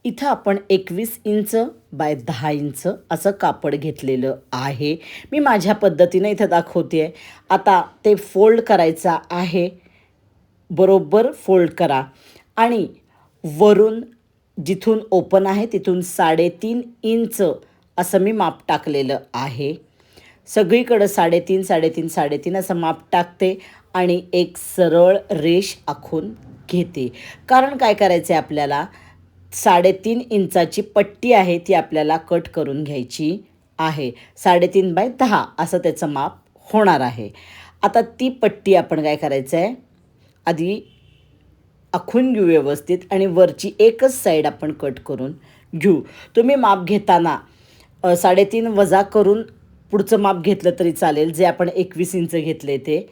इथं आपण 21 inch by 10 inch असं कापड घेतलेलं आहे. मी माझ्या पद्धतीनं इथं दाखवते आहे. आता ते फोल्ड करायचा आहे. बरोबर फोल्ड करा आणि वरून जिथून ओपन आहे तिथून 3.5 इंच असं मी माप टाकलेलं आहे. सगळीकडं 3.5, 3.5, 3.5 असं माप टाकते आणि एक सरळ रेष आखून घेते. कारण काय करायचं आहे आपल्याला, 3.5 इंचाची पट्टी आहे ती आपल्याला कट करून घ्यायची आहे. 3.5 बाय 10 असं त्याचं माप होणार आहे. आता ती पट्टी आपण काय करायचं आहे, आधी आखून घेऊ व्यवस्थित आणि वरची एकच साईड आपण कट करून घेऊ. तुम्ही माप घेताना 3.5 वजा करून पुढचं माप घेतलं तरी चालेल, जे आपण 21 इंच घेतले ते,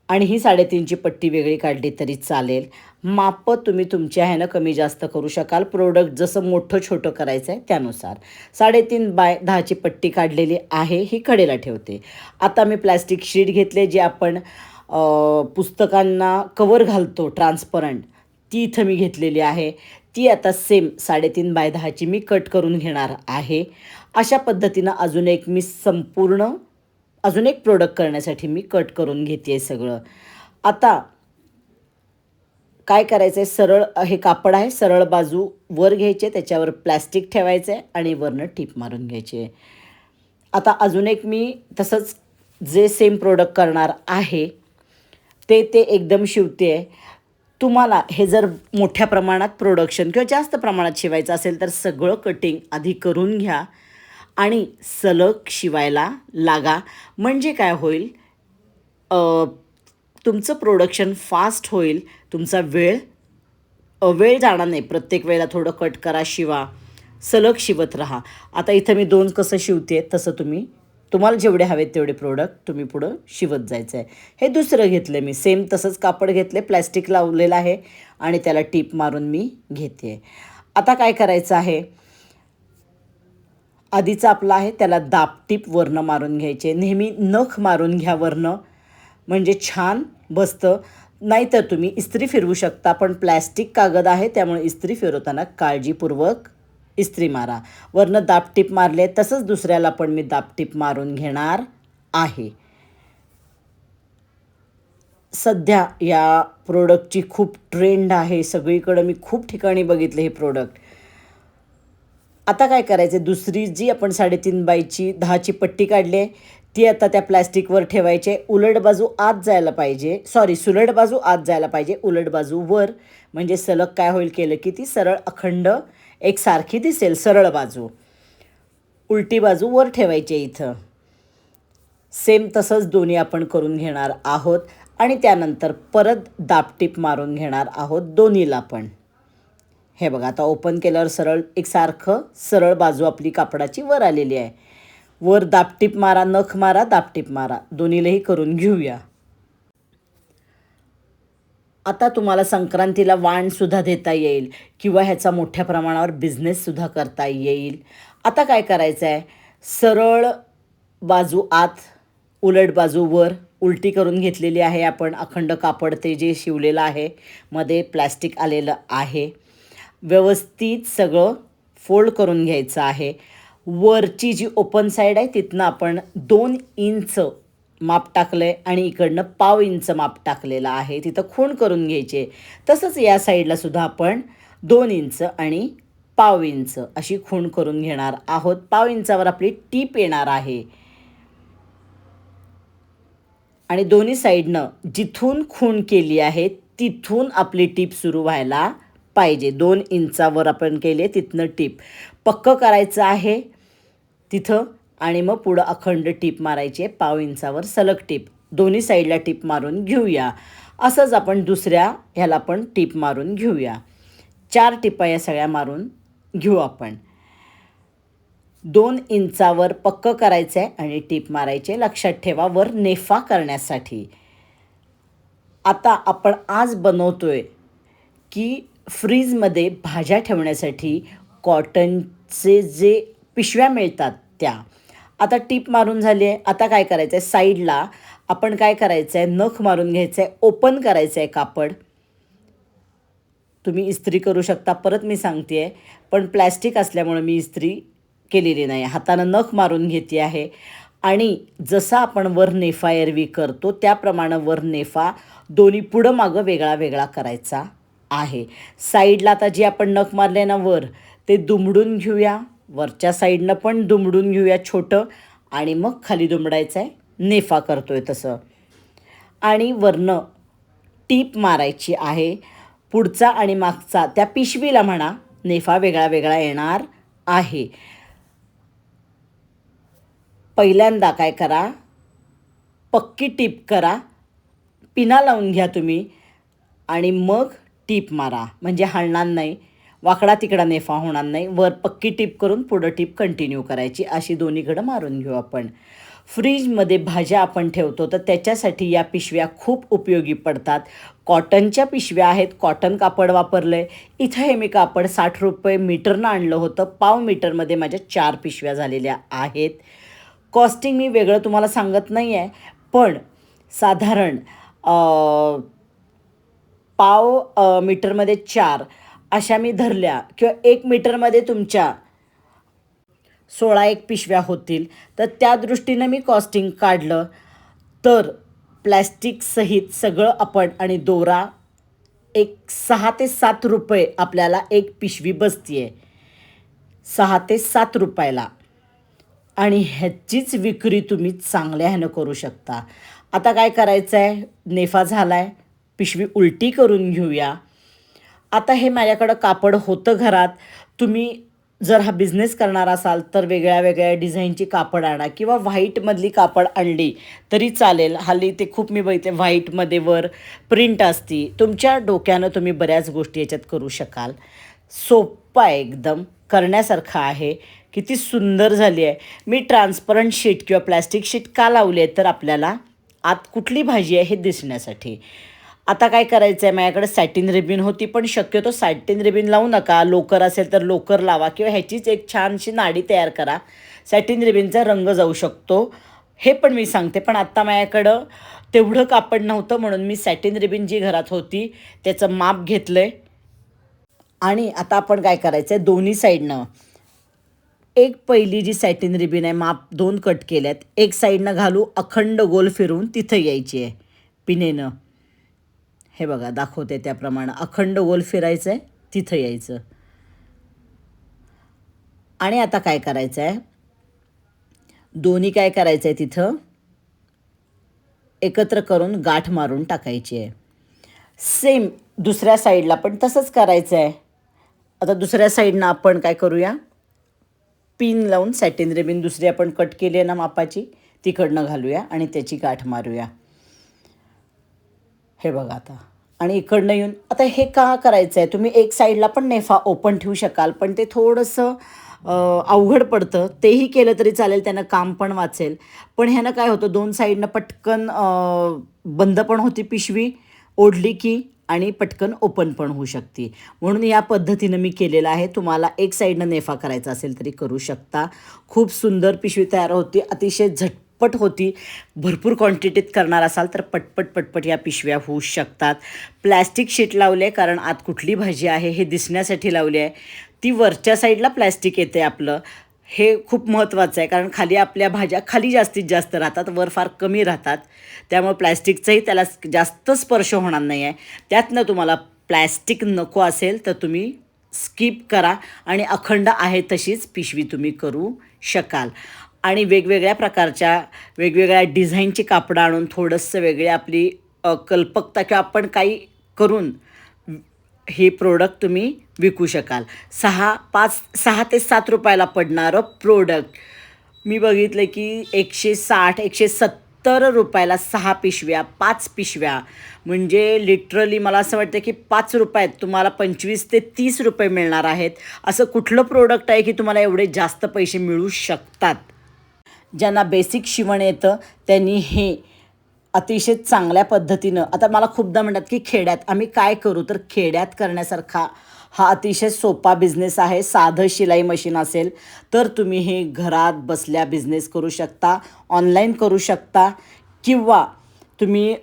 आणि ही 3.5ची पट्टी वेगळी काढली तरी चालेल. मापं तुम्ही तुमच्या ह्यानं कमी जास्त करू शकाल, प्रोडक्ट जसं मोठं छोटं करायचं आहे त्यानुसार. 3.5 बाय 10ची पट्टी काढलेली आहे, ही कडेला ठेवते. आता मी प्लॅस्टिक शीट घेतले, जे आपण पुस्तकांना कवर घालतो ट्रान्सपरंट, ती इथं मी घेतलेली आहे. ती आता सेम 3.5 बाय 10ची मी कट करून घेणार आहे. अशा पद्धतीनं अजून एक प्रोडक्ट करण्यासाठी मी कट करून घेते आहे सगळं. आता काय करायचं आहे, सरळ हे कापड आहे, सरळ बाजू वर घ्यायचे, त्याच्यावर प्लॅस्टिक ठेवायचं आहे आणि वरनं टीप मारून घ्यायचे. आता अजून एक मी तसंच जे सेम प्रोडक्ट करणार आहे ते एकदम शिवते आहे. तुम्हाला हे जर मोठ्या प्रमाणात प्रोडक्शन किंवा जास्त प्रमाणात शिवायचं असेल तर सगळं कटिंग आधी करून घ्या आणि सलग शिवायला लागा. म्हणजे काय होईल, तुमचं प्रोडक्शन फास्ट होईल, तुमचा वेळ जाणार नाही. प्रत्येक वेळेला थोडं कट करा, शिवा, सलग शिवत राहा. आता इथं मी 2 कसं शिवते तसं तुम्हाला जेवढे हवेत तेवढे प्रोडक्ट तुम्ही पुढं शिवत जायचं आहे. हे दुसरं घेतलं मी, सेम तसंच कापड घेतले, प्लॅस्टिक लावलेलं आहे आणि त्याला टीप मारून मी घेते. आता काय करायचं आहे, आधीचा आपला आहे त्याला दाबटीप वरनं मारून घ्यायचे. नेहमी नख मारून घ्या वरनं, म्हणजे छान बसतं. नाहीतर तुम्ही इस्त्री फिरवू शकता, पण प्लॅस्टिक कागद आहे त्यामुळे इस्त्री फिरवताना काळजीपूर्वक इस्त्री मारा. वरनं दाबटीप मारले, तसंच दुसऱ्याला पण मी दाबटीप मारून घेणार आहे. सध्या या प्रोडक्टची खूप ट्रेंड आहे, सगळीकडं मी खूप ठिकाणी बघितले हे प्रोडक्ट. आता काय करायचं, दुसरी जी आपण 3.5 बायची 10ची पट्टी काढली आहे ती आता त्या प्लॅस्टिकवर ठेवायचे. उलट बाजू आत जायला पाहिजे, सुलट बाजू आत जायला पाहिजे, उलट बाजू वर. म्हणजे सलग काय होईल, केलं की ती सरळ अखंड एकसारखी दिसेल सरळ बाजू. उलटी बाजू वर ठेवायची इथं. सेम तसंच दोन्ही आपण करून घेणार आहोत आणि त्यानंतर परत दाबटीप मारून घेणार आहोत दोन्हीला पण. हे बघा, आता ओपन केल्यावर सरळ बाजू आपली कापडाची वर आलेली आहे. वर दाबटीप मारा, नख मारा, दाबटीप मारा, दोन्हीलाही करून घेऊया. आता तुम्हाला संक्रांतीला वाणसुद्धा देता येईल किंवा ह्याचा मोठ्या प्रमाणावर बिझनेससुद्धा करता येईल. आता काय करायचं आहे, सरळ बाजू आत, उलट बाजू वर, उलटी करून घेतलेली आहे आपण. अखंड कापड ते जे शिवलेलं आहे, मध्ये प्लॅस्टिक आलेलं आहे. व्यवस्थित सगळं फोल्ड करून घ्यायचं आहे. वरची जी ओपन साईड आहे तिथनं आपण 2 इंच माप टाकलं आहे आणि इकडनं 1/2 इंच माप टाकलेलं आहे, तिथं खूण करून घ्यायचे. तसंच या साईडला सुद्धा आपण 2 इंच आणि 1/2 इंच अशी खूण करून घेणार आहोत. 1/2 इंचावर आपली टीप येणार आहे आणि दोन्ही साईडनं जिथून खूण केली आहे तिथून आपली टीप सुरू व्हायला पाहिजे. 2 इंचावर आपण केले तिथनं टीप पक्कं करायचं आहे तिथं आणि मग पुढं अखंड टीप मारायची आहे. 1/2 इंचावर सलग टीप, दोन्ही साईडला टीप मारून घेऊया. असंच आपण दुसऱ्या ह्याला पण टीप मारून घेऊया. 4 टिपा या सगळ्या मारून घेऊ आपण. 2 इंचावर पक्कं करायचं आहे आणि टीप मारायचे. लक्षात ठेवा, वर नेफा करण्यासाठी. आता आपण आज बनवतोय की फ्रीजमध्ये भाज्या ठेवण्यासाठी कॉटनचे जे पिशव्या मिळतात त्या. आता टीप मारून झाली आहे. आता काय करायचं आहे, साईडला आपण काय करायचं आहे, नख मारून घ्यायचं आहे, ओपन करायचं आहे कापड. तुम्ही इस्त्री करू शकता. परत मी सांगते आहे, पण प्लॅस्टिक असल्यामुळे मी इस्त्री केलेली नाही. हातानं नख मारून घेते आहे आणि जसा आपण वर नेफा एरवी करतो त्याप्रमाणे वर नेफा दोन्ही पुढं मागं वेगळा वेगळा करायचा आहे. साईडला आता जी आपण नख मारले ना वर, ते दुमडून घेऊया. वरच्या साईडनं पण दुमडून घेऊया छोटं आणि मग खाली दुमडायचं आहे. नेफा करतो आहे तसं. आणि वरनं टीप मारायची आहे. पुढचा आणि मागचा त्या पिशवीला म्हणा नेफा वेगळा वेगळा येणार आहे. पहिल्यांदा काय करा, पक्की टीप करा, पिना लावून घ्या तुम्ही आणि मग टीप मारा, म्हणजे हलणार नाही, वाकडा तिकडा नेफा होणार नाही. वर पक्की टीप करून पुढं टीप कंटिन्यू करायची. अशी दोन्हीकडं मारून घेऊ आपण. फ्रीजमध्ये भाज्या आपण ठेवतो तर त्याच्यासाठी या पिशव्या खूप उपयोगी पडतात. कॉटनच्या पिशव्या आहेत, कॉटन कापड वापरलं आहे. इथं हे मी कापड 60 रुपये मीटरनं आणलं होतं. पाव मीटरमध्ये माझ्या 4 पिशव्या झालेल्या आहेत. कॉस्टिंग मी वेगळं तुम्हाला सांगत नाही आहे, पण साधारण पाव मीटरमध्ये 4 अशा मी धरल्या किंवा 1 मीटरमध्ये तुमच्या 16 पिशव्या होतील. तर त्या दृष्टीनं मी कॉस्टिंग काढलं तर प्लॅस्टिकसहित सगळं आपण आणि दोरा एक 6 ते 7 रुपये आपल्याला एक पिशवी बसते आहे. 6 ते 7 रुपयाला. आणि ह्याचीच विक्री तुम्ही चांगल्या ह्यानं करू शकता. आता काय करायचं आहे, नेफा झाला आहे, पिशवी उलटी करून घेऊया. आता हे माझ्याकडं कापड होतं घरात. तुम्ही जर हा बिझनेस करणार असाल तर वेगळ्या वेगळ्या डिझाईनची कापड आणा किंवा व्हाईटमधली कापड आणली तरी चालेल. हल्ली ते खूप मी बघितले व्हाईटमध्ये वर प्रिंट असती. तुमच्या डोक्यानं तुम्ही बऱ्याच गोष्टी याच्यात करू शकाल. सोपं आहे, एकदम करण्यासारखं आहे. किती सुंदर झाली आहे. मी ट्रान्सपरंट शीट किंवा प्लॅस्टिक शीट का लावली आहे तर आपल्याला आत कुठली भाजी आहे हे दिसण्यासाठी. आता काय करायचं आहे, माझ्याकडे सॅटिन रिबिन होती, पण शक्यतो सॅटिन रिबिन लावू नका. लोकर असेल तर लोकर लावा किंवा ह्याचीच एक छानशी नाडी तयार करा. सॅटिन रिबिनचा रंग जाऊ शकतो हे पण मी सांगते. पण आत्ता माझ्याकडं तेवढं कापड नव्हतं म्हणून मी सॅटिन रिबिन जी घरात होती त्याचं माप घेतलं आहे. आणि आता आपण काय करायचं आहे, दोन्ही साईडनं एक पहिली जी सॅटिन रिबिन आहे माप 2 कट केल्यात, एक साईडनं घालू, अखंड गोल फिरवून तिथं यायची आहे पिनेनं. हे बघा दाखवते त्याप्रमाणे अखंड गोल फिरायचं आहे, तिथं यायचं. आणि आता काय करायचं आहे, दोन्ही काय करायचं आहे तिथं एकत्र करून गाठ मारून टाकायची आहे. सेम दुसऱ्या साईडला पण तसंच करायचं आहे. आता दुसऱ्या साईडनं आपण काय करूया, पिन लावून सॅटिन रिबिन दुसरी आपण कट केली आहे ना मापाची तिकडनं घालूया आणि त्याची गाठ मारूया. हे बघा आता. आणि इकडनं येऊन आता हे का करायचं आहे, तुम्ही एक साईडला पण नेफा ओपन ठेवू शकाल, पण ते थोडंसं अवघड पडतं. तेही केलं तरी चालेल, त्यानं काम पण वाचेल. पण ह्यानं काय होतं, 2 साईडनं पटकन बंद पण होती पिशवी ओढली की आणि पटकन ओपन पण होऊ शकते. म्हणून या पद्धतीनं मी केलेलं आहे. तुम्हाला एक साईडनं नेफा करायचा असेल तरी करू शकता. खूप सुंदर पिशवी तयार होती, अतिशय झटपट होती. भरपूर क्वांटिटीत करणार असाल तर पटपट पटपट या पिशव्या होऊ शकतात. प्लॅस्टिक शीट लावले आहे कारण आत कुठली भाजी आहे हे दिसण्यासाठी लावली आहे. ती वरच्या साईडला प्लॅस्टिक येते आपलं, हे खूप महत्त्वाचं आहे कारण खाली आपल्या भाज्या खाली जास्तीत जास्त राहतात, वर फार कमी राहतात. त्यामुळे प्लॅस्टिकचाही त्याला जास्त स्पर्श होणार नाही आहे. त्यातनं तुम्हाला प्लॅस्टिक नको असेल तर तुम्ही स्किप करा आणि अखंड आहे तशीच पिशवी तुम्ही करू शकाल. आणि वेगवेगळ्या प्रकारच्या वेगवेगळ्या डिझाईनची कापडं आणून थोडंसं वेगळी आपली कल्पकता किंवा आपण काही करून हे प्रोडक्ट तुम्ही विकू शकाल. 6 ते 7 रुपयाला पडणारं प्रोडक्ट मी बघितलं की 160-170 रुपयाला 6 पिशव्या, 5 पिशव्या, म्हणजे लिटरली मला असं वाटतं की 5 रुपयात तुम्हाला 25 ते 30 रुपये मिळणार आहेत. असं कुठलं प्रोडक्ट आहे की तुम्हाला एवढे जास्त पैसे मिळू शकतात. ज्यांना बेसिक शिवण येतं त्यांनी हे अतिशय चांगल्या पद्धतीनं, आता मला खूपदा म्हणतात की खेड्यात आम्ही काय करू, तर खेड्यात करण्यासारखा हा अतिशय सोपा बिझनेस आहे. साधं शिलाई मशीन असेल तर तुम्ही हे घरात बसल्या बिझनेस करू शकता, ऑनलाईन करू शकता किंवा मी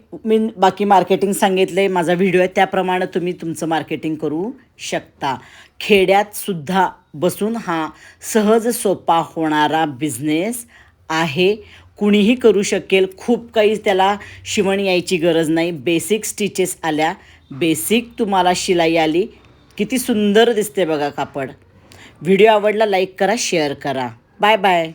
बाकी मार्केटिंग सांगितलं आहे, माझा व्हिडिओ आहे, त्याप्रमाणे तुम्ही तुमचं मार्केटिंग करू शकता. खेड्यातसुद्धा बसून हा सहज सोपा होणारा बिझनेस आहे. कुणीही करू शकेल. खूप काही त्याला शिवण यायची गरज नाही. बेसिक स्टिचेस आल्या, बेसिक तुम्हाला शिलाई आली. किती सुंदर दिसते बघा कापड. व्हिडिओ आवडला लाईक करा, शेअर करा. Bye bye.